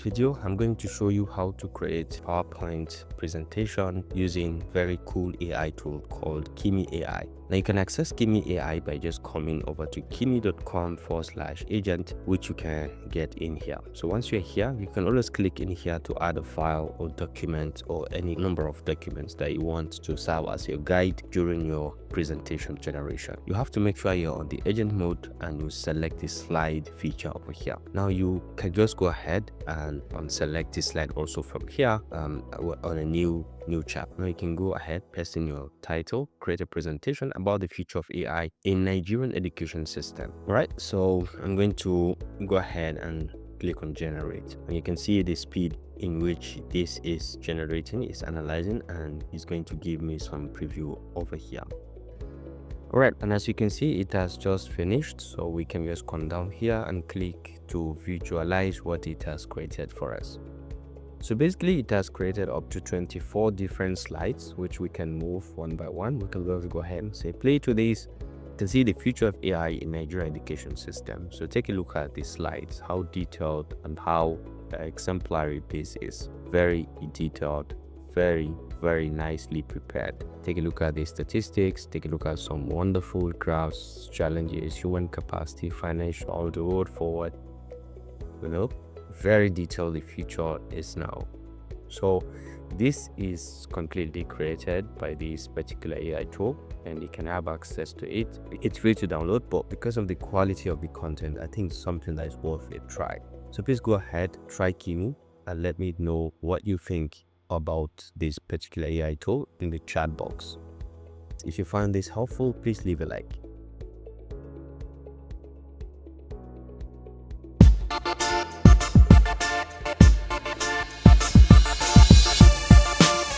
Video, I'm going to show you how to create PowerPoint presentation using very cool AI tool called Kimi AI. Now you can access Kimi AI by just coming over to kimi.com/agent, which you can get in here. So once you're here, you can always click in here to add a file or document or any number of documents that you want to serve as your guide during your presentation generation. You have to make sure you're on the agent mode and you select the slide feature over here. Now you can just go ahead and select this slide also from here on a new chat. Now you can go ahead, paste in your title, create a presentation about the future of AI in Nigerian education system. All right, so I'm going to go ahead and click on generate, and you can see the speed in which this is generating, is analyzing, and it's going to give me some preview over here. All right, and as you can see, it has just finished, so we can just come down here and click to visualize what it has created for us. So basically, it has created up to 24 different slides, which we can move one by one. We can just go ahead and say play to this to see the future of AI in Nigerian education system. So take a look at these slides, how detailed and how exemplary this is. Very detailed, very nicely prepared. Take a look at the statistics, take a look at some wonderful graphs, challenges, human capacity, financial, the road forward. Very detailed the future is now. So this is completely created by this particular AI tool, and you can have access to it. It's free to download, but because of the quality of the content, I think it's something that is worth a try. So please go ahead, try Kimi, and let me know what you think about this particular AI tool in the chat box. If you find this helpful, please leave a like.